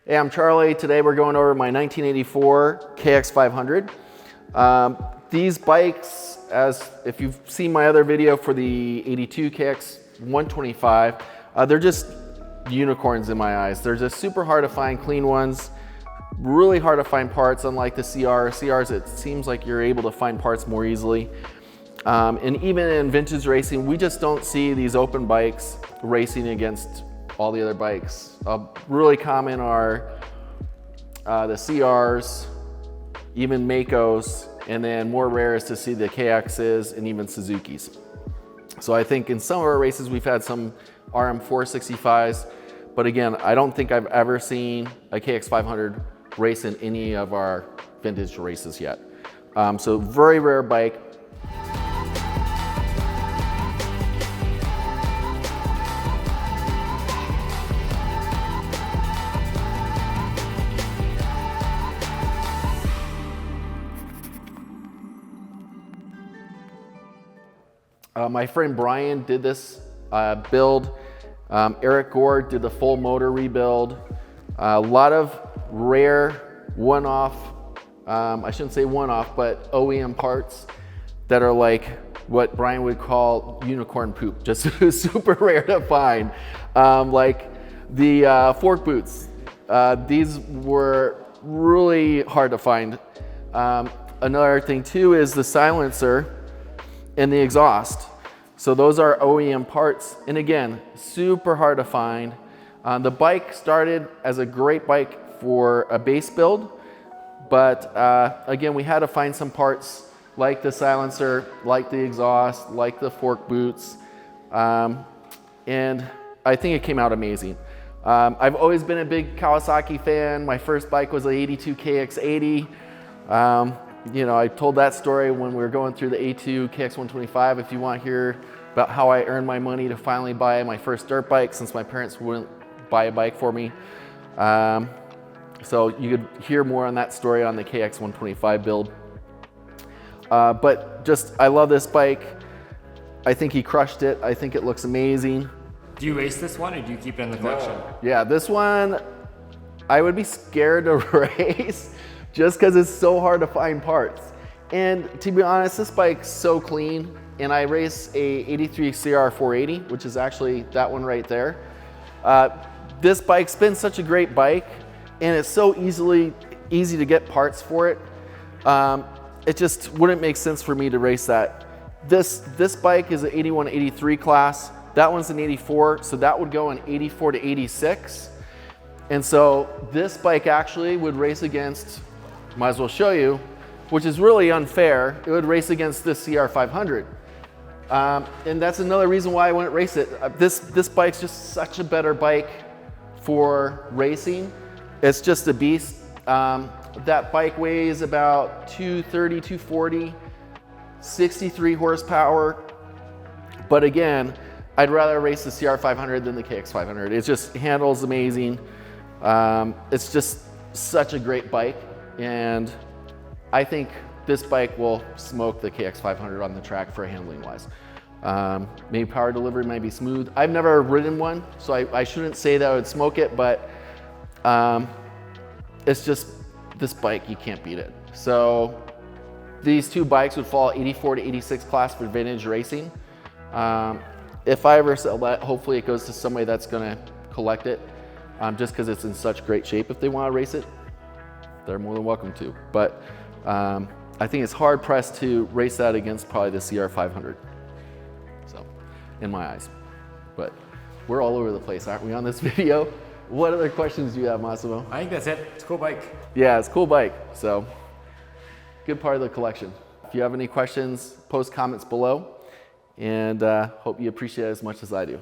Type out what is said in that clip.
Hey, I'm Charlie. Today we're going over my 1984 KX 500. These bikes, if you've seen my other video for the 82 KX 125, they're just unicorns in my eyes. They're just super hard to find clean ones, really hard to find parts, unlike the CRs, it seems like you're able to find parts more easily. And even in vintage racing, we just don't see these open bikes racing against all the other bikes. Really common are the CRs, even Makos, and then more rare is to see the KXs and even Suzukis. So I think in some of our races we've had some RM465s, but again, I don't think I've ever seen a KX 500 race in any of our vintage races yet. So very rare bike. My friend Brian did this build. Eric Gore did the full motor rebuild. A lot of rare one-off, I shouldn't say one-off, but OEM parts that are like what Brian would call unicorn poop, just super rare to find. Like the fork boots. These were really hard to find. Another thing too is the silencer and the exhaust. So those are OEM parts, and again, super hard to find. The bike started as a great bike for a base build, but again, we had to find some parts like the silencer, like the exhaust, like the fork boots, and I think it came out amazing. I've always been a big Kawasaki fan. My first bike was the 82 KX80. You know, I told that story when we were going through the A2 KX 125. If you want to hear about how I earned my money to finally buy my first dirt bike, since my parents wouldn't buy a bike for me. So you could hear more on that story on the KX 125 build. But just, I love this bike. I think he crushed it. I think it looks amazing. Do you race this one or do you keep it in the collection? Yeah, this one, I would be scared to race. Just because it's so hard to find parts. And to be honest, this bike's so clean, and I race a 83 CR 480, which is actually that one right there. This bike's been such a great bike, and it's so easy to get parts for it. It just wouldn't make sense for me to race that. This bike is an 81, 83 class. That one's an 84, so that would go in 84 to 86. And so this bike actually would race against, might as well show you, which is really unfair. It would race against this CR 500. And that's another reason why I wouldn't race it. This bike's just such a better bike for racing. It's just a beast. That bike weighs about 230, 240, 63 horsepower. But again, I'd rather race the CR 500 than the KX 500. It just handles amazing. It's just such a great bike. And I think this bike will smoke the KX 500 on the track for handling wise. Maybe power delivery might be smooth. I've never ridden one, so I shouldn't say that I would smoke it, but it's just, this bike, you can't beat it. So these two bikes would fall 84 to 86 class for vintage racing. If I ever sell that, hopefully it goes to somebody that's gonna collect it, just because it's in such great shape. If they want to race it, they're more than welcome to. But I think it's hard pressed to race that against probably the CR 500. So, in my eyes. But we're all over the place, aren't we, on this video? What other questions do you have, Massimo? I think that's it. It's a cool bike. Yeah, it's a cool bike. So, good part of the collection. If you have any questions, post comments below. And hope you appreciate it as much as I do.